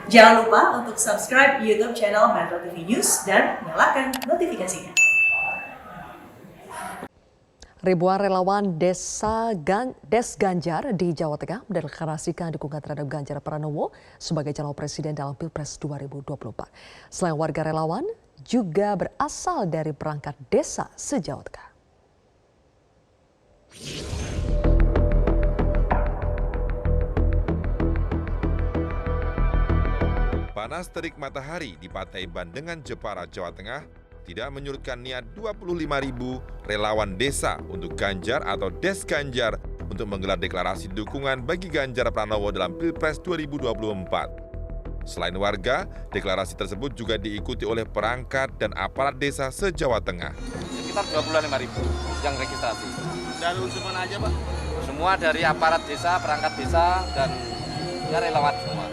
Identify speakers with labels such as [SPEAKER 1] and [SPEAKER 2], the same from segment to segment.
[SPEAKER 1] Jangan lupa untuk subscribe YouTube channel Metro TV News dan nyalakan notifikasinya.
[SPEAKER 2] Ribuan relawan Des Ganjar di Jawa Tengah mendeklarasikan dukungan terhadap Ganjar Pranowo sebagai calon presiden dalam Pilpres 2024. Selain warga relawan, juga berasal dari perangkat desa se-Jawa Tengah.
[SPEAKER 3] Panas terik matahari di Pantai Bandengan, Jepara, Jawa Tengah tidak menyurutkan niat 25.000 relawan desa untuk Ganjar atau Des Ganjar untuk menggelar deklarasi dukungan bagi Ganjar Pranowo dalam Pilpres 2024. Selain warga, deklarasi tersebut juga diikuti oleh perangkat dan aparat desa se-Jawa Tengah.
[SPEAKER 4] Sekitar 25.000 yang registrasi.
[SPEAKER 5] Dari unsur mana aja, Pak?
[SPEAKER 4] Semua dari aparat desa, perangkat desa, dan ya relawan semua.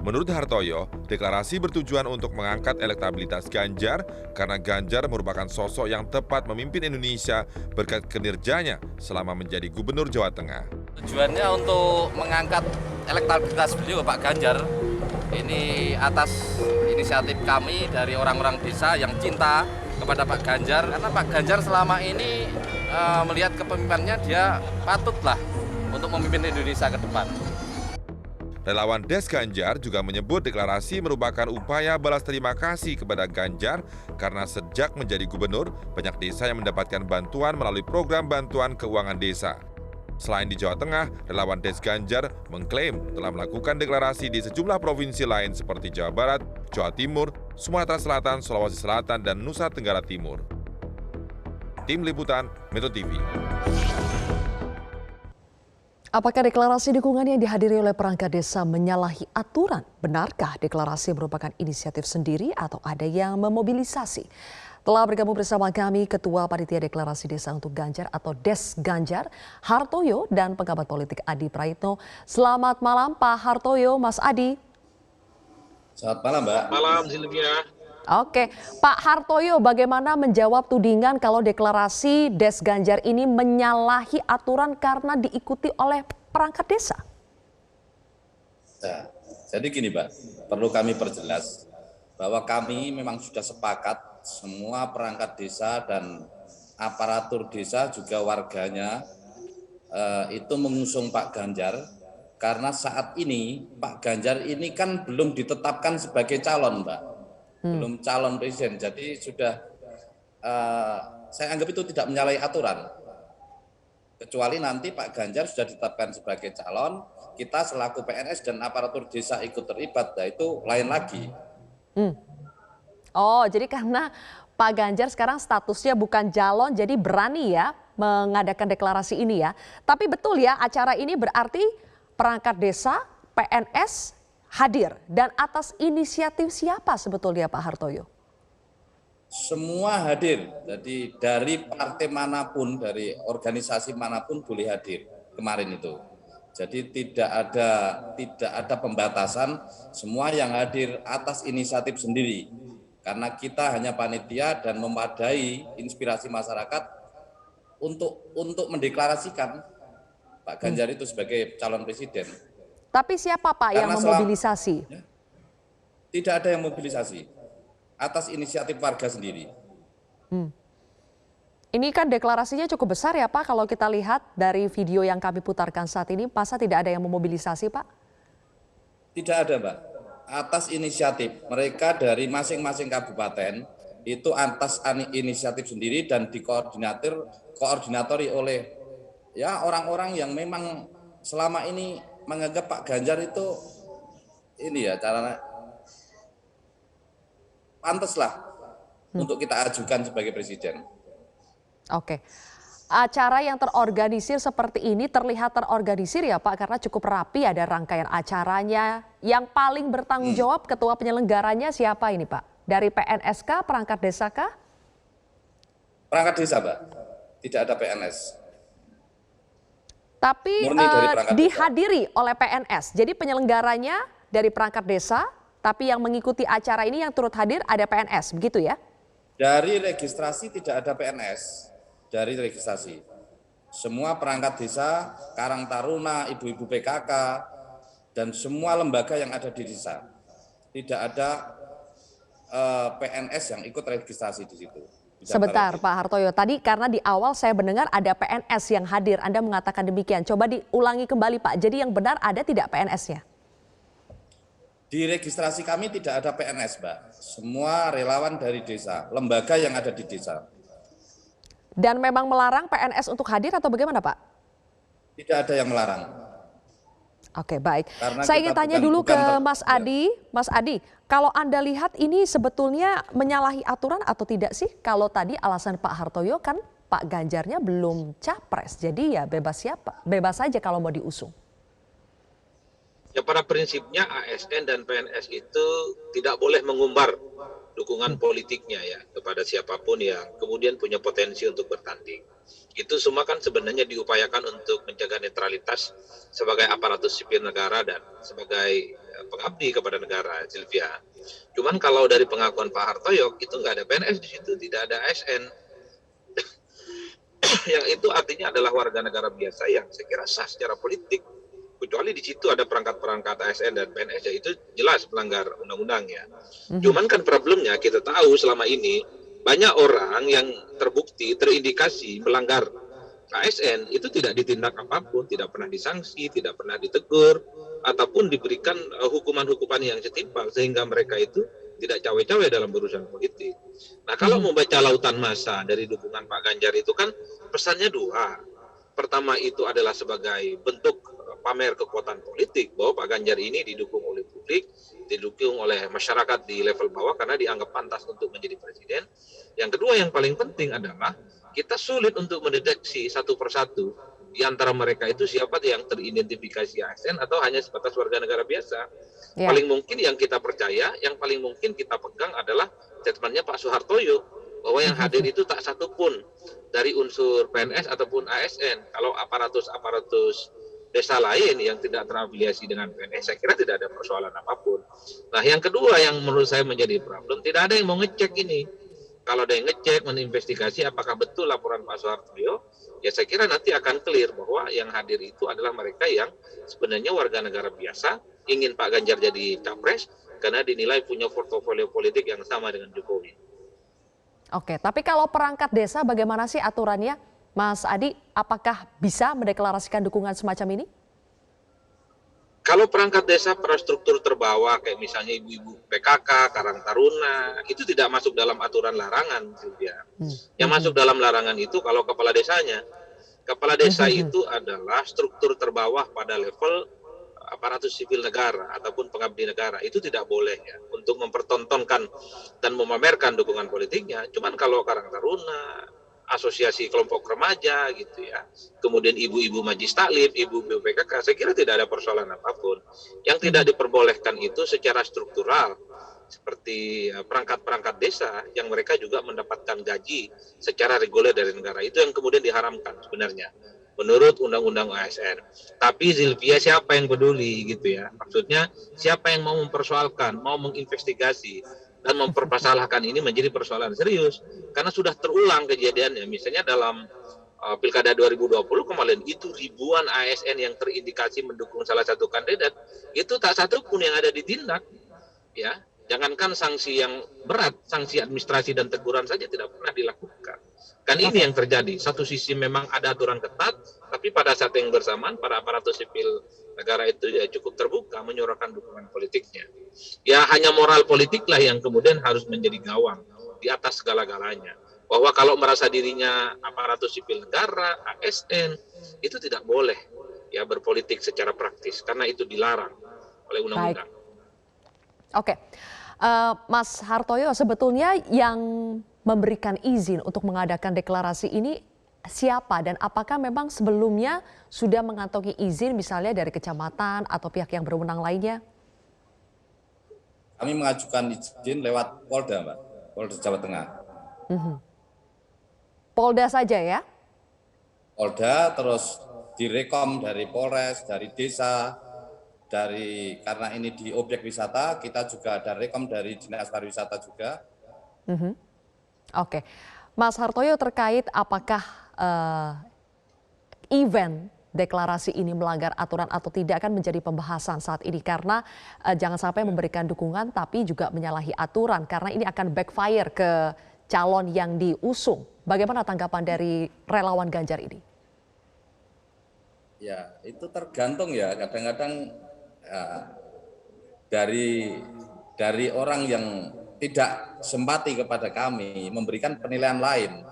[SPEAKER 3] Menurut Hartoyo, deklarasi bertujuan untuk mengangkat elektabilitas Ganjar karena Ganjar merupakan sosok yang tepat memimpin Indonesia berkat kinerjanya selama menjadi Gubernur Jawa Tengah.
[SPEAKER 4] Tujuannya untuk mengangkat elektabilitas beliau, Pak Ganjar. Ini atas inisiatif kami dari orang-orang desa yang cinta kepada Pak Ganjar. Karena Pak Ganjar selama ini melihat kepemimpinannya, dia patutlah untuk memimpin Indonesia ke depan.
[SPEAKER 3] Relawan Des Ganjar juga menyebut deklarasi merupakan upaya balas terima kasih kepada Ganjar karena sejak menjadi gubernur, banyak desa yang mendapatkan bantuan melalui program bantuan keuangan desa. Selain di Jawa Tengah, relawan Des Ganjar mengklaim telah melakukan deklarasi di sejumlah provinsi lain seperti Jawa Barat, Jawa Timur, Sumatera Selatan, Sulawesi Selatan, dan Nusa Tenggara Timur. Tim Liputan Metro TV.
[SPEAKER 2] Apakah deklarasi dukungan yang dihadiri oleh perangkat desa menyalahi aturan? Benarkah deklarasi merupakan inisiatif sendiri atau ada yang memobilisasi? Telah bergabung bersama kami Ketua Panitia Deklarasi Desa untuk Ganjar atau Des Ganjar, Hartoyo, dan pengamat politik Adi Praitno. Selamat malam Pak Hartoyo, Mas Adi.
[SPEAKER 5] Selamat malam, Mbak.
[SPEAKER 6] Malam, Sylvia.
[SPEAKER 2] Oke, Pak Hartoyo, bagaimana menjawab tudingan kalau deklarasi Des Ganjar ini menyalahi aturan karena diikuti oleh perangkat desa?
[SPEAKER 5] Nah, jadi gini, Mbak, perlu kami perjelas bahwa kami memang sudah sepakat semua perangkat desa dan aparatur desa juga warganya itu mengusung Pak Ganjar karena saat ini Pak Ganjar ini kan belum ditetapkan sebagai calon, Mbak. Belum calon presiden, jadi sudah saya anggap itu tidak menyalahi aturan. Kecuali nanti Pak Ganjar sudah ditetapkan sebagai calon, kita selaku PNS dan aparatur desa ikut terlibat, nah itu lain lagi.
[SPEAKER 2] Oh, jadi karena Pak Ganjar sekarang statusnya bukan calon, jadi berani ya mengadakan deklarasi ini ya. Tapi betul ya, acara ini berarti perangkat desa, PNS, hadir dan atas inisiatif siapa sebetulnya Pak Hartoyo?
[SPEAKER 5] Semua hadir, jadi dari partai manapun, dari organisasi manapun boleh hadir kemarin itu. Jadi tidak ada pembatasan, semua yang hadir atas inisiatif sendiri. Karena kita hanya panitia dan memadai inspirasi masyarakat untuk mendeklarasikan Pak Ganjar itu sebagai calon presiden.
[SPEAKER 2] Tapi siapa Pak yang memobilisasi?
[SPEAKER 5] Tidak ada yang mobilisasi, atas inisiatif warga sendiri.
[SPEAKER 2] Ini kan deklarasinya cukup besar ya Pak, kalau kita lihat dari video yang kami putarkan saat ini, masa tidak ada yang memobilisasi Pak?
[SPEAKER 5] Tidak ada, Mbak. Atas inisiatif mereka dari masing-masing kabupaten, itu atas inisiatif sendiri dan dikoordinatori oleh ya orang-orang yang memang selama ini menganggap Pak Ganjar itu ini ya caranya pantas lah untuk kita ajukan sebagai presiden.
[SPEAKER 2] Oke, acara yang terorganisir seperti ini terlihat terorganisir ya Pak karena cukup rapi, ada rangkaian acaranya. Yang paling bertanggung jawab ketua penyelenggaranya siapa ini Pak? Dari PNS-kah, perangkat desa kah?
[SPEAKER 5] Perangkat desa, Mbak, tidak ada PNS.
[SPEAKER 2] Tapi dihadiri oleh PNS. Jadi penyelenggaranya dari perangkat desa, tapi yang mengikuti acara ini yang turut hadir ada PNS, begitu ya?
[SPEAKER 5] Dari registrasi tidak ada PNS, dari registrasi. Semua perangkat desa, Karang Taruna, ibu-ibu PKK, dan semua lembaga yang ada di desa. Tidak ada PNS yang ikut registrasi di situ.
[SPEAKER 2] Sebentar Pak Hartoyo, tadi karena di awal saya mendengar ada PNS yang hadir, Anda mengatakan demikian. Coba diulangi kembali Pak, jadi yang benar ada tidak PNS-nya?
[SPEAKER 5] Di registrasi kami tidak ada PNS, Mbak. Semua relawan dari desa, lembaga yang ada di desa.
[SPEAKER 2] Dan memang melarang PNS untuk hadir atau bagaimana Pak?
[SPEAKER 5] Tidak ada yang melarang.
[SPEAKER 2] Oke, baik.
[SPEAKER 5] Karena
[SPEAKER 2] Saya
[SPEAKER 5] kita
[SPEAKER 2] ingin tanya dulu ke Mas
[SPEAKER 5] ya.
[SPEAKER 2] Adi. Mas Adi, kalau Anda lihat ini sebetulnya menyalahi aturan atau tidak sih? Kalau tadi alasan Pak Hartoyo kan Pak Ganjarnya belum capres, jadi ya bebas saja kalau mau diusung.
[SPEAKER 6] Ya, pada prinsipnya ASN dan PNS itu tidak boleh mengumbar dukungan politiknya ya kepada siapapun yang kemudian punya potensi untuk bertanding. Itu semua kan sebenarnya diupayakan untuk menjaga netralitas sebagai aparatus sipil negara dan sebagai pengabdi kepada negara, Silvia. Cuman kalau dari pengakuan Pak Hartoyo itu nggak ada PNS di situ, tidak ada ASN. Yang itu artinya adalah warga negara biasa yang saya kira sah secara politik. Kecuali di situ ada perangkat-perangkat ASN dan PNS, ya itu jelas melanggar undang-undang ya. Cuman kan problemnya kita tahu selama ini banyak orang yang terbukti, terindikasi melanggar ASN itu tidak ditindak apapun, tidak pernah disanksi, tidak pernah ditegur, ataupun diberikan hukuman-hukuman yang setimpal sehingga mereka itu tidak cawe-cawe dalam urusan politik. Nah, kalau membaca lautan massa dari dukungan Pak Ganjar itu kan pesannya dua. Pertama itu adalah sebagai bentuk pamer kekuatan politik bahwa Pak Ganjar ini didukung oleh publik, didukung oleh masyarakat di level bawah karena dianggap pantas untuk menjadi presiden. Yang kedua yang paling penting adalah kita sulit untuk mendeteksi satu persatu di antara mereka itu siapa yang teridentifikasi ASN atau hanya sebatas warga negara biasa. Ya. Paling mungkin yang kita percaya, yang paling mungkin kita pegang adalah statementnya Pak Suhartoyo bahwa yang hadir itu tak satu pun dari unsur PNS ataupun ASN. Kalau aparatus desa lain yang tidak terafiliasi dengan PNS, saya kira tidak ada persoalan apapun. Nah, yang kedua yang menurut saya menjadi problem, tidak ada yang mau ngecek ini. Kalau ada yang ngecek, menginvestigasi apakah betul laporan Pak Suhartoyo, ya saya kira nanti akan clear bahwa yang hadir itu adalah mereka yang sebenarnya warga negara biasa, ingin Pak Ganjar jadi capres, karena dinilai punya portofolio politik yang sama dengan Jokowi.
[SPEAKER 2] Oke, tapi kalau perangkat desa bagaimana sih aturannya? Mas Adi, apakah bisa mendeklarasikan dukungan semacam ini?
[SPEAKER 6] Kalau perangkat desa struktur terbawah, kayak misalnya ibu-ibu PKK, Karang Taruna, itu tidak masuk dalam aturan larangan, Sylvia. Yang masuk dalam larangan itu kalau kepala desanya. Kepala desa itu adalah struktur terbawah pada level aparatus sipil negara ataupun pengabdi negara. Itu tidak boleh ya untuk mempertontonkan dan memamerkan dukungan politiknya. Cuman kalau Karang Taruna, asosiasi kelompok remaja gitu ya, kemudian ibu-ibu majlis taklim, ibu-ibu PKK, saya kira tidak ada persoalan apapun. Yang tidak diperbolehkan itu secara struktural seperti perangkat-perangkat desa yang mereka juga mendapatkan gaji secara reguler dari negara, itu yang kemudian diharamkan sebenarnya menurut undang-undang ASN. Tapi Zilvia, siapa yang peduli gitu ya, maksudnya siapa yang mau mempersoalkan, mau menginvestigasi dan mempermasalahkan ini menjadi persoalan serius. Karena sudah terulang kejadiannya. Misalnya dalam Pilkada 2020 kemarin itu ribuan ASN yang terindikasi mendukung salah satu kandidat, itu tak satu pun yang ada ditindak. Ya, jangankan sanksi yang berat, sanksi administrasi dan teguran saja tidak pernah dilakukan. Kan ini yang terjadi. Satu sisi memang ada aturan ketat, tapi pada saat yang bersamaan para aparatus sipil negara itu ya cukup terbuka menyuarakan dukungan politiknya. Ya hanya moral politiklah yang kemudian harus menjadi gawang di atas segala-galanya. Bahwa kalau merasa dirinya aparatus sipil negara, ASN, itu tidak boleh ya berpolitik secara praktis karena itu dilarang oleh undang-undang.
[SPEAKER 2] Oke, Mas Hartoyo, sebetulnya yang memberikan izin untuk mengadakan deklarasi ini siapa dan apakah memang sebelumnya sudah mengantongi izin misalnya dari kecamatan atau pihak yang berwenang lainnya?
[SPEAKER 5] Kami mengajukan izin lewat Polda, Mbak, Polda Jawa Tengah.
[SPEAKER 2] Polda saja ya?
[SPEAKER 5] Polda, terus direkom dari Polres, dari desa, karena ini di objek wisata, kita juga ada rekom dari Dinas Pariwisata juga.
[SPEAKER 2] Oke, Mas Hartoyo, terkait apakah event deklarasi ini melanggar aturan atau tidak kan menjadi pembahasan saat ini karena jangan sampai memberikan dukungan tapi juga menyalahi aturan karena ini akan backfire ke calon yang diusung. Bagaimana tanggapan dari relawan Ganjar ini?
[SPEAKER 5] Ya, itu tergantung ya. Kadang-kadang dari orang yang tidak simpati kepada kami memberikan penilaian lain.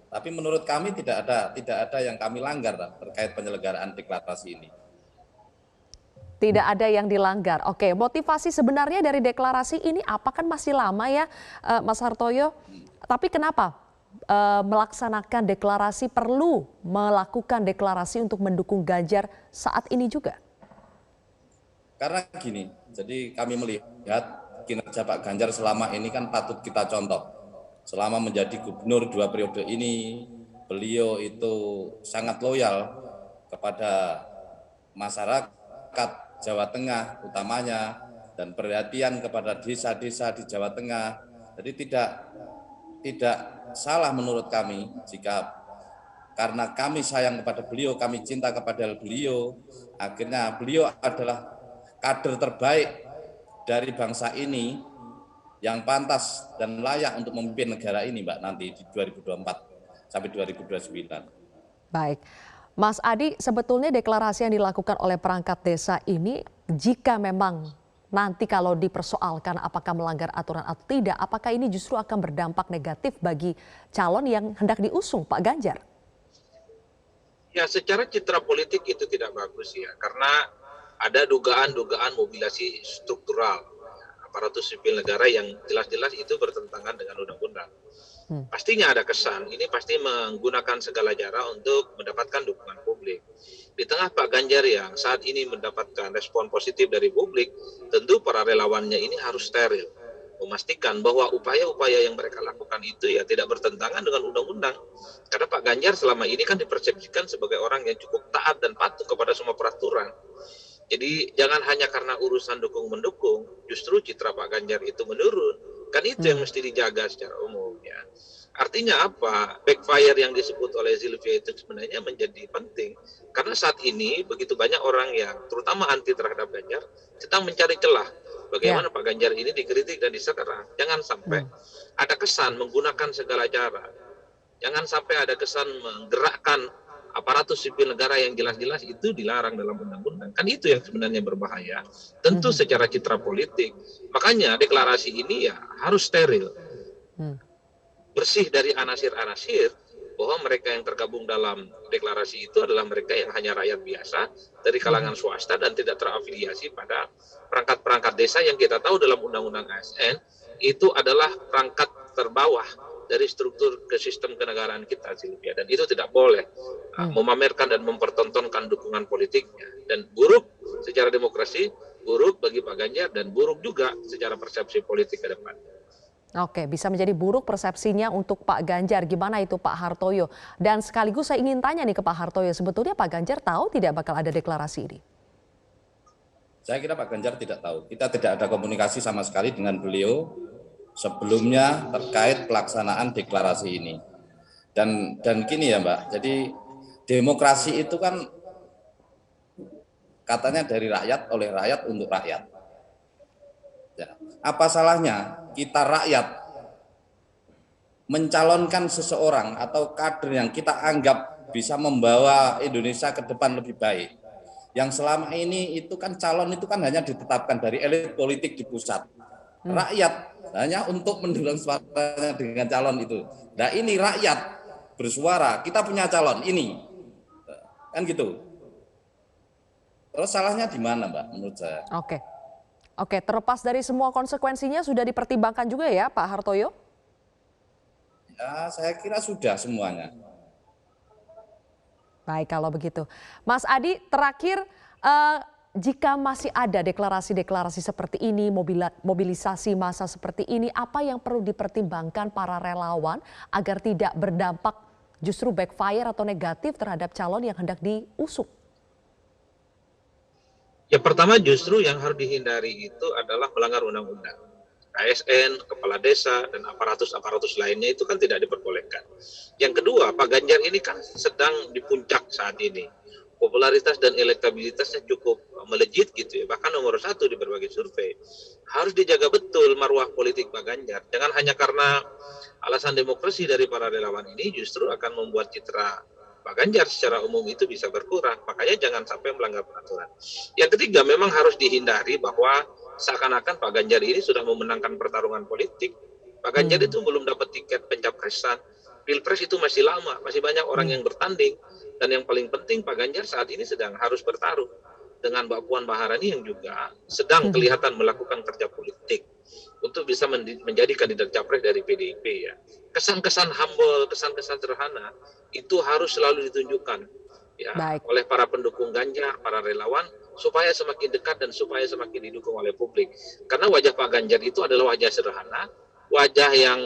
[SPEAKER 5] Tapi menurut kami tidak ada yang kami langgar terkait penyelenggaraan deklarasi ini.
[SPEAKER 2] Tidak ada yang dilanggar. Oke, motivasi sebenarnya dari deklarasi ini apa kan masih lama ya, Mas Hartoyo? Tapi kenapa melaksanakan deklarasi perlu melakukan deklarasi untuk mendukung Ganjar saat ini juga?
[SPEAKER 5] Karena gini, jadi kami melihat kinerja Pak Ganjar selama ini kan patut kita contoh. Selama menjadi gubernur 2 periode ini, beliau itu sangat loyal kepada masyarakat Jawa Tengah utamanya dan perhatian kepada desa-desa di Jawa Tengah. Jadi tidak salah menurut kami jika karena kami sayang kepada beliau, kami cinta kepada beliau, akhirnya beliau adalah kader terbaik dari bangsa ini yang pantas dan layak untuk memimpin negara ini, Mbak, nanti di 2024 sampai 2029.
[SPEAKER 2] Baik, Mas Adi, sebetulnya deklarasi yang dilakukan oleh perangkat desa ini, jika memang nanti kalau dipersoalkan apakah melanggar aturan atau tidak, apakah ini justru akan berdampak negatif bagi calon yang hendak diusung, Pak Ganjar?
[SPEAKER 6] Ya, secara citra politik itu tidak bagus ya, karena ada dugaan-dugaan mobilisasi struktural aparatus sipil negara yang jelas-jelas itu bertentangan dengan undang-undang. Pastinya ada kesan, ini pasti menggunakan segala cara untuk mendapatkan dukungan publik. Di tengah Pak Ganjar yang saat ini mendapatkan respon positif dari publik, tentu para relawannya ini harus steril. Memastikan bahwa upaya-upaya yang mereka lakukan itu ya tidak bertentangan dengan undang-undang. Karena Pak Ganjar selama ini kan dipersepsikan sebagai orang yang cukup taat dan patuh kepada semua peraturan. Jadi jangan hanya karena urusan dukung-mendukung, justru citra Pak Ganjar itu menurun. Kan itu yang mesti dijaga secara umum ya. Artinya apa? Backfire yang disebut oleh Zilvia itu sebenarnya menjadi penting. Karena saat ini begitu banyak orang yang terutama anti terhadap Ganjar sedang mencari celah. Bagaimana Pak Ganjar ini dikritik dan diserang. Jangan sampai ada kesan menggunakan segala cara. Jangan sampai ada kesan menggerakkan aparatus sipil negara yang jelas-jelas itu dilarang dalam undang-undang. Kan itu yang sebenarnya berbahaya. Tentu secara citra politik. Makanya deklarasi ini ya harus steril. Bersih dari anasir-anasir bahwa mereka yang tergabung dalam deklarasi itu adalah mereka yang hanya rakyat biasa dari kalangan swasta dan tidak terafiliasi pada perangkat-perangkat desa yang kita tahu dalam Undang-Undang ASN itu adalah perangkat terbawah dari struktur ke sistem kenegaraan kita, Silvia, dan itu tidak boleh memamerkan dan mempertontonkan dukungan politiknya, dan buruk secara demokrasi, buruk bagi Pak Ganjar, dan buruk juga secara persepsi politik ke depan.
[SPEAKER 2] Oke, bisa menjadi buruk persepsinya untuk Pak Ganjar. Gimana itu Pak Hartoyo? Dan sekaligus saya ingin tanya nih ke Pak Hartoyo, sebetulnya Pak Ganjar tahu tidak bakal ada deklarasi ini?
[SPEAKER 5] Saya kira Pak Ganjar tidak tahu. Kita tidak ada komunikasi sama sekali dengan beliau sebelumnya terkait pelaksanaan deklarasi ini. Dan gini ya Mbak, jadi demokrasi itu kan katanya dari rakyat, oleh rakyat, untuk rakyat. Ya. Apa salahnya kita rakyat mencalonkan seseorang atau kader yang kita anggap bisa membawa Indonesia ke depan lebih baik. Yang selama ini itu kan calon itu kan hanya ditetapkan dari elit politik di pusat. Rakyat hanya untuk mendorong suaranya dengan calon itu. Nah ini rakyat bersuara, kita punya calon ini, kan gitu. Terus salahnya di mana Mbak menurut saya?
[SPEAKER 2] Oke, terlepas dari semua konsekuensinya sudah dipertimbangkan juga ya Pak Hartoyo?
[SPEAKER 5] Ya saya kira sudah semuanya.
[SPEAKER 2] Baik kalau begitu. Mas Adi, terakhir jika masih ada deklarasi-deklarasi seperti ini, mobilisasi massa seperti ini, apa yang perlu dipertimbangkan para relawan agar tidak berdampak justru backfire atau negatif terhadap calon yang hendak diusung?
[SPEAKER 6] Ya pertama justru yang harus dihindari itu adalah melanggar undang-undang. ASN, kepala desa, dan aparatus-aparatus lainnya itu kan tidak diperbolehkan. Yang kedua, Pak Ganjar ini kan sedang di puncak saat ini. popularitas dan elektabilitasnya cukup melejit gitu ya, bahkan nomor 1 di berbagai survei. Harus dijaga betul marwah politik Pak Ganjar. Jangan hanya karena alasan demokrasi dari para relawan ini justru akan membuat citra Pak Ganjar secara umum itu bisa berkurang. Makanya jangan sampai melanggar peraturan. Yang ketiga, memang harus dihindari bahwa seakan-akan Pak Ganjar ini sudah memenangkan pertarungan politik. Pak Ganjar itu belum dapat tiket pencapresan. Pilpres itu masih lama, masih banyak orang yang bertanding. Dan yang paling penting Pak Ganjar saat ini sedang harus bertaruh dengan Mbak Puan Maharani yang juga sedang kelihatan melakukan kerja politik untuk bisa menjadi kandidat capres dari PDIP ya. Kesan-kesan humble, kesan-kesan sederhana itu harus selalu ditunjukkan ya oleh para pendukung Ganjar, para relawan supaya semakin dekat dan supaya semakin didukung oleh publik. Karena wajah Pak Ganjar itu adalah wajah sederhana, wajah yang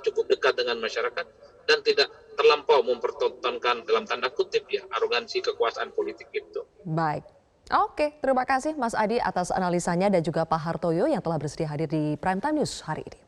[SPEAKER 6] cukup dekat dengan masyarakat dan tidak terlampau mempertontonkan dalam tanda kutip ya arogansi kekuasaan politik itu.
[SPEAKER 2] Baik. Oke, terima kasih Mas Adi atas analisanya dan juga Pak Hartoyo yang telah bersedia hadir di Prime Time News hari ini.